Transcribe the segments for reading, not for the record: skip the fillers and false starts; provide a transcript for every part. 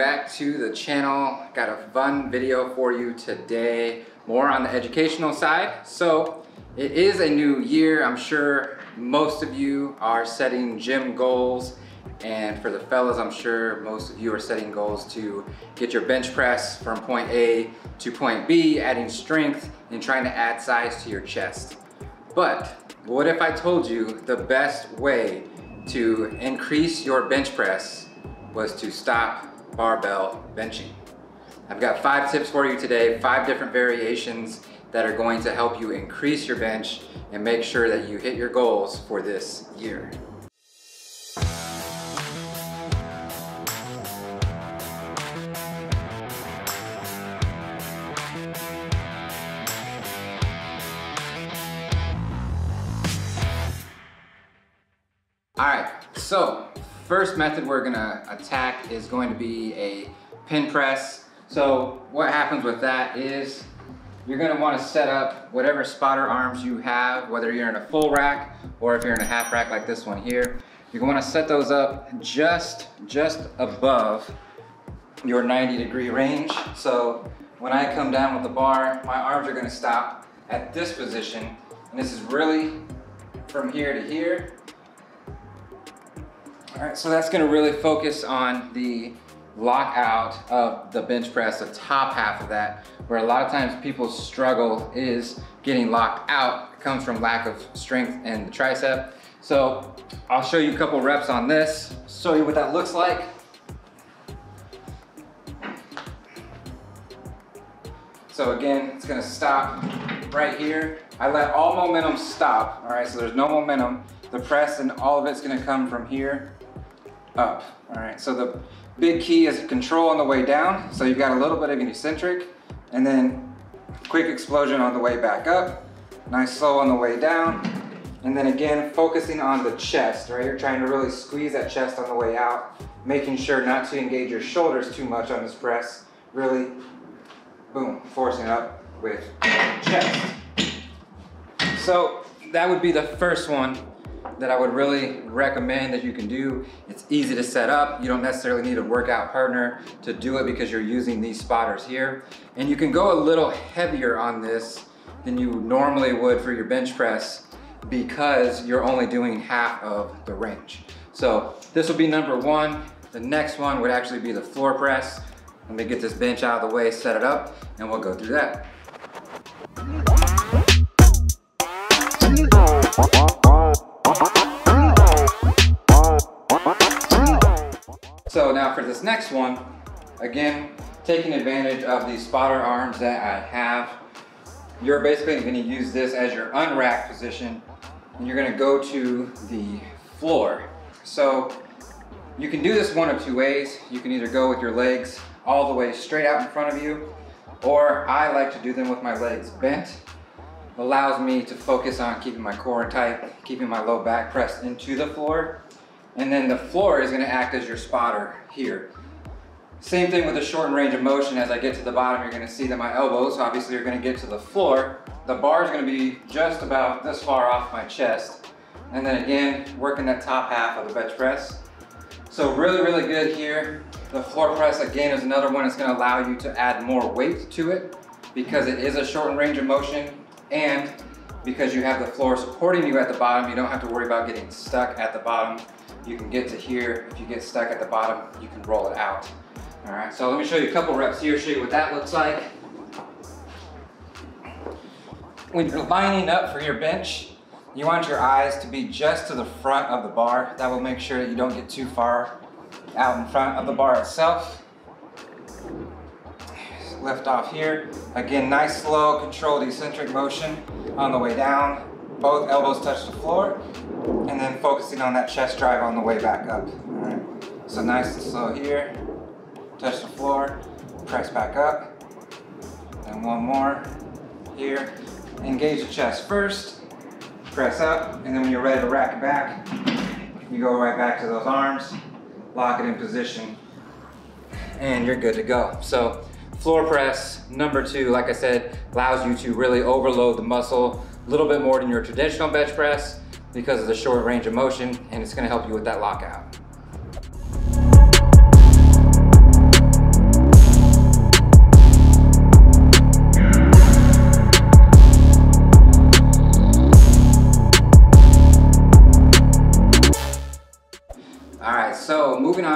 back to the channel. Got a fun video for you today, more on the educational side. So it is a new year. I'm sure most of you are setting gym goals, and for the fellas, I'm sure most of you are setting goals to get your bench press from point A to point B, adding strength and trying to add size to your chest. But what if I told you the best way to increase your bench press was to stop barbell benching? I've got 5 tips for you today, 5 different variations that are going to help you increase your bench and make sure that you hit your goals for this year. All right, so first method we're gonna attack is going to be a pin press. So what happens with that is you're gonna wanna set up whatever spotter arms you have, whether you're in a full rack or if you're in a half rack like this one here. You're gonna set those up just above your 90-degree range. So when I come down with the bar, my arms are gonna stop at this position, and this is really from here to here. All right, so that's gonna really focus on the lockout of the bench press, the top half of that, where a lot of times people's struggle is getting locked out. It comes from lack of strength in the tricep. So I'll show you a couple reps on this, show you what that looks like. So again, it's gonna stop right here. I let all momentum stop, all right, so there's no momentum. The press and all of it's gonna come from here up. All right, so the big key is control on the way down. So you've got a little bit of an eccentric and then quick explosion on the way back up. Nice slow on the way down. And then again, focusing on the chest, right? You're trying to really squeeze that chest on the way out, making sure not to engage your shoulders too much on this press. Really, boom, forcing it up with chest. So that would be the first one that I would really recommend that you can do. It's easy to set up. You don't necessarily need a workout partner to do it because you're using these spotters here. And you can go a little heavier on this than you normally would for your bench press because you're only doing half of the range. So this will be number 1. The next one would actually be the floor press. Let me get this bench out of the way, set it up, and we'll go through that. So now for this next one, again, taking advantage of these spotter arms that I have, you're basically going to use this as your unracked position, and you're going to go to the floor. So you can do this one of 2 ways. You can either go with your legs all the way straight out in front of you, or I like to do them with my legs bent. Allows me to focus on keeping my core tight, keeping my low back pressed into the floor. And then the floor is gonna act as your spotter here. Same thing with the shortened range of motion. As I get to the bottom, you're gonna see that my elbows obviously are gonna get to the floor. The bar is gonna be just about this far off my chest. And then again, working that top half of the bench press. So really, really good here. The floor press, again, is another one that's gonna allow you to add more weight to it because it is a shortened range of motion, and because you have the floor supporting you at the bottom, you don't have to worry about getting stuck at the bottom. You can get to here. If you get stuck at the bottom, you can roll it out. All right, so let me show you a couple reps here, show you what that looks like. When you're lining up for your bench, you want your eyes to be just to the front of the bar. That will make sure that you don't get too far out in front of the bar itself. Lift off here. Again, nice, slow, controlled eccentric motion on the way down. Both elbows touch the floor, and then focusing on that chest drive on the way back up. All right, so nice and slow here. Touch the floor, press back up, and one more here. Engage the chest first, press up, and then when you're ready to rack it back, you go right back to those arms, lock it in position, and you're good to go. So floor press, number 2, like I said, allows you to really overload the muscle a little bit more than your traditional bench press because of the short range of motion, and it's gonna help you with that lockout.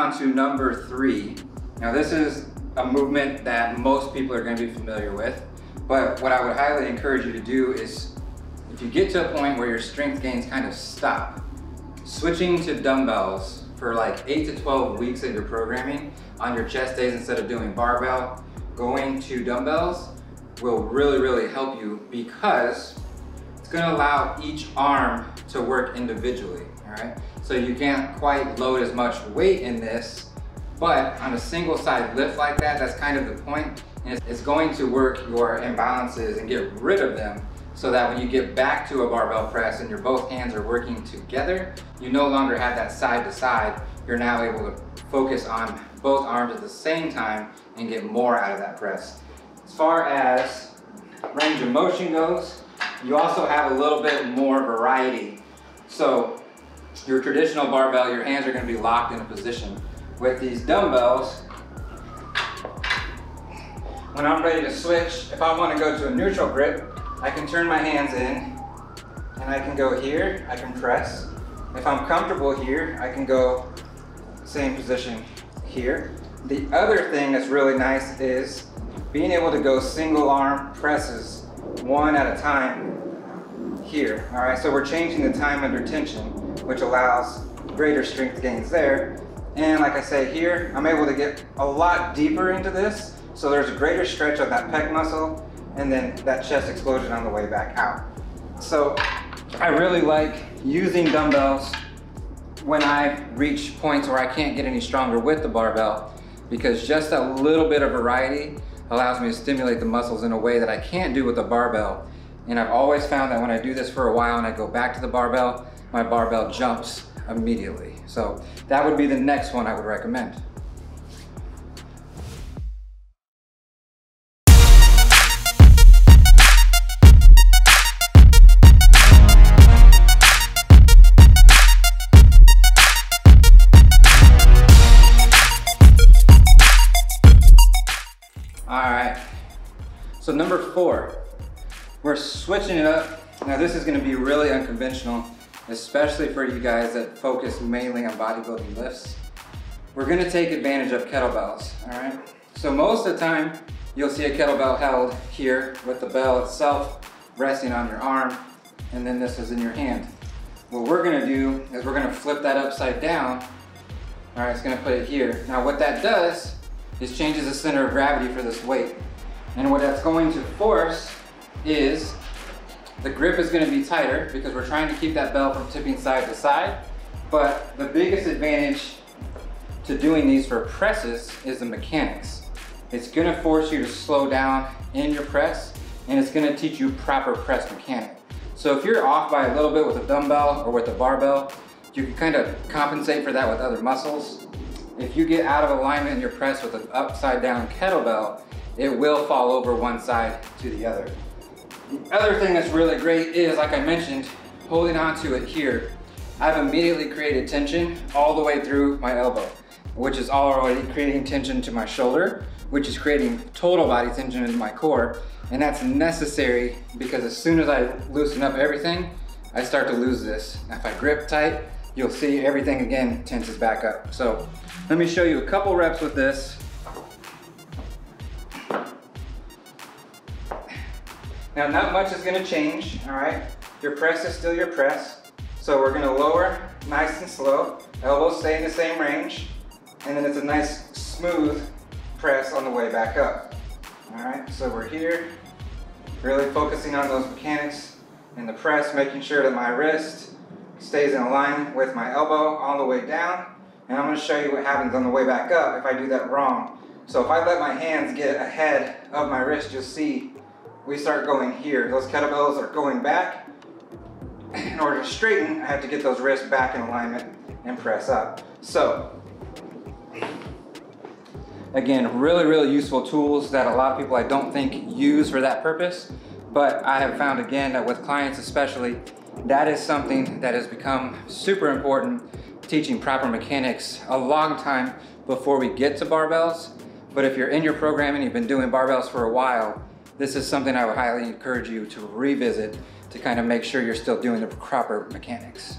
on to number 3. Now this is a movement that most people are going to be familiar with, but what I would highly encourage you to do is, if you get to a point where your strength gains kind of stop, switching to dumbbells for like 8 to 12 weeks of your programming on your chest days instead of doing barbell, going to dumbbells will really help you, because it's going to allow each arm to work individually, all right? So you can't quite load as much weight in this, but on a single side lift like that, that's kind of the point. And it's going to work your imbalances and get rid of them, so that when you get back to a barbell press and your both hands are working together, you no longer have that side to side. You're now able to focus on both arms at the same time and get more out of that press. As far as range of motion goes, you also have a little bit more variety. So your traditional barbell, your hands are going to be locked in a position. With these dumbbells, when I'm ready to switch, if I want to go to a neutral grip, I can turn my hands in and I can go here, I can press. If I'm comfortable here, I can go same position here. The other thing that's really nice is being able to go single arm presses, one at a time here. All right, so we're changing the time under tension, which allows greater strength gains there. And like I say here, I'm able to get a lot deeper into this. So there's a greater stretch of that pec muscle and then that chest explosion on the way back out. So I really like using dumbbells when I reach points where I can't get any stronger with the barbell, because just a little bit of variety allows me to stimulate the muscles in a way that I can't do with the barbell. And I've always found that when I do this for a while and I go back to the barbell, my barbell jumps immediately. So that would be the next one I would recommend. Alright, so number 4, we're switching it up. Now this is going to be really unconventional, especially for you guys that focus mainly on bodybuilding lifts. We're going to take advantage of kettlebells, alright? So most of the time, you'll see a kettlebell held here with the bell itself resting on your arm, and then this is in your hand. What we're going to do is we're going to flip that upside down. Alright, it's going to put it here. Now what that does is changes the center of gravity for this weight. And what that's going to force is the grip is going to be tighter, because we're trying to keep that bell from tipping side to side. But the biggest advantage to doing these for presses is the mechanics. It's going to force you to slow down in your press, and it's going to teach you proper press mechanic. So if you're off by a little bit with a dumbbell or with a barbell, you can kind of compensate for that with other muscles. If you get out of alignment in your press with an upside down kettlebell, it will fall over one side to the other. The other thing that's really great is, like I mentioned, holding on to it here. I've immediately created tension all the way through my elbow, which is already creating tension to my shoulder, which is creating total body tension in my core. And that's necessary, because as soon as I loosen up everything, I start to lose this. If I grip tight, you'll see everything again tenses back up. So let me show you a couple reps with this. Now, not much is going to change, all right? Your press is still your press. So we're going to lower nice and slow. Elbows stay in the same range. And then it's a nice smooth press on the way back up. All right, so we're here, really focusing on those mechanics in the press, making sure that my wrist stays in line with my elbow all the way down. And I'm going to show you what happens on the way back up if I do that wrong. So if I let my hands get ahead of my wrist, you'll see we start going here. Those kettlebells are going back. In order to straighten, I have to get those wrists back in alignment and press up. So, again, really useful tools that a lot of people I don't think use for that purpose. But I have found, again, that with clients especially, that is something that has become super important, teaching proper mechanics a long time before we get to barbells. But if you're in your program and you've been doing barbells for a while, this is something I would highly encourage you to revisit to kind of make sure you're still doing the proper mechanics.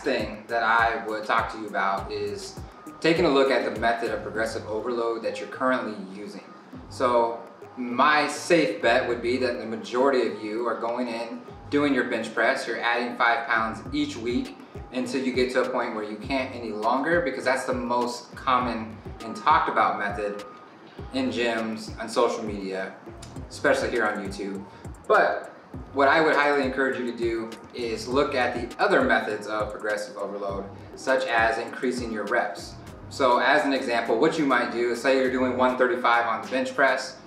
thing that I would talk to you about is taking a look at the method of progressive overload that you're currently using. So my safe bet would be that the majority of you are going in, doing your bench press, you're adding 5 pounds each week until you get to a point where you can't any longer, because that's the most common and talked about method in gyms, on social media, especially here on YouTube. But what I would highly encourage you to do is look at the other methods of progressive overload, such as increasing your reps. So as an example, what you might do is, say you're doing 135 on the bench press.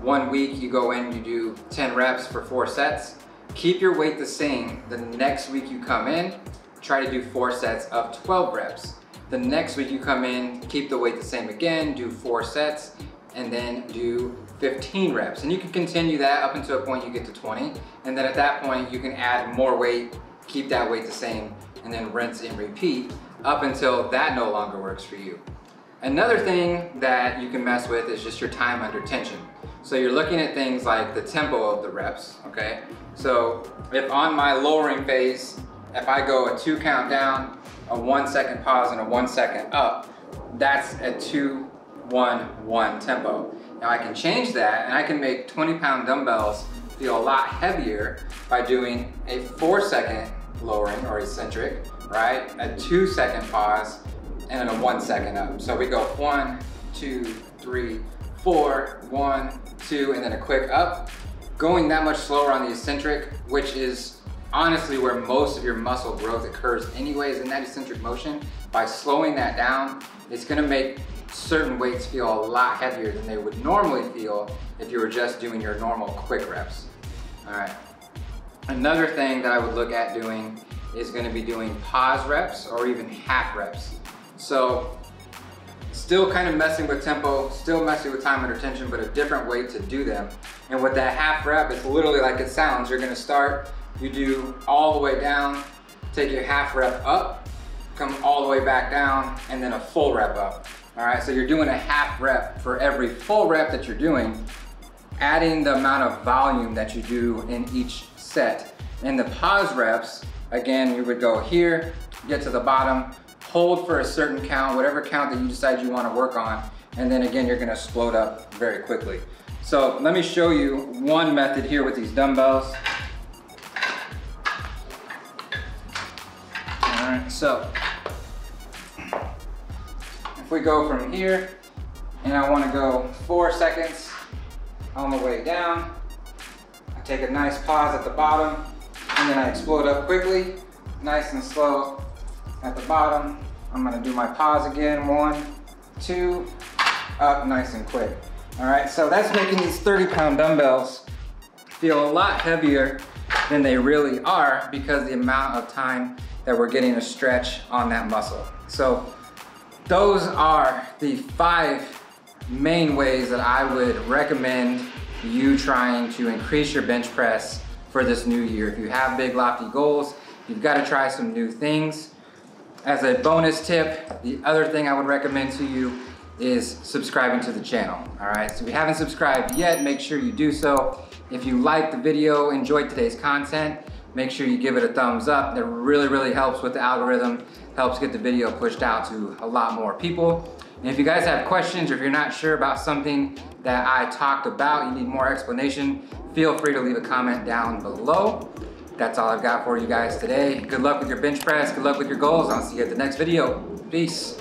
One week you go in, you do 10 reps for 4 sets. Keep your weight the same. The next week you come in, try to do 4 sets of 12 reps. The next week you come in, keep the weight the same again, do 4 sets, and then do 15 reps. And you can continue that up until a point you get to 20. And then at that point you can add more weight, keep that weight the same, and then rinse and repeat up until that no longer works for you. Another thing that you can mess with is just your time under tension. So you're looking at things like the tempo of the reps, okay? So if on my lowering phase, if I go a 2 count down, a 1 second pause, and a 1 second up, that's a 2-1-1 tempo. Now I can change that and I can make 20-pound dumbbells feel a lot heavier by doing a 4-second lowering or eccentric, right? A 2-second pause and then a 1 second up. So we go 1, 2, 3, 4, 1, 2, and then a quick up. Going that much slower on the eccentric, which is honestly where most of your muscle growth occurs anyways, in that eccentric motion, by slowing that down, it's gonna make certain weights feel a lot heavier than they would normally feel if you were just doing your normal quick reps. All right. Another thing that I would look at doing is gonna be doing pause reps or even half reps. So still kind of messing with tempo, still messing with time under tension, but a different way to do them. And with that half rep, it's literally like it sounds. You're gonna start, you do all the way down, take your half rep up, come all the way back down, and then a full rep up. All right, so you're doing a half rep for every full rep that you're doing, adding the amount of volume that you do in each set. In the pause reps, again, you would go here, get to the bottom, hold for a certain count, whatever count that you decide you want to work on, and then again, you're gonna explode up very quickly. So let me show you one method here with these dumbbells. All right, so if we go from here, and I want to go 4 seconds on the way down, I take a nice pause at the bottom, and then I explode up quickly, nice and slow at the bottom. I'm gonna do my pause again, 1, 2, up nice and quick. All right, so that's making these 30-pound dumbbells feel a lot heavier than they really are, because the amount of time that we're getting a stretch on that muscle. So those are the 5 main ways that I would recommend you trying to increase your bench press for this new year. If you have big lofty goals, you've got to try some new things. As a bonus tip, the other thing I would recommend to you is subscribing to the channel. All right, so if you haven't subscribed yet, make sure you do so. If you liked the video, enjoyed today's content, make sure you give it a thumbs up. That really helps with the algorithm, helps get the video pushed out to a lot more people. And if you guys have questions, or if you're not sure about something that I talked about, you need more explanation, feel free to leave a comment down below. That's all I've got for you guys today. Good luck with your bench press, good luck with your goals. I'll see you at the next video. Peace.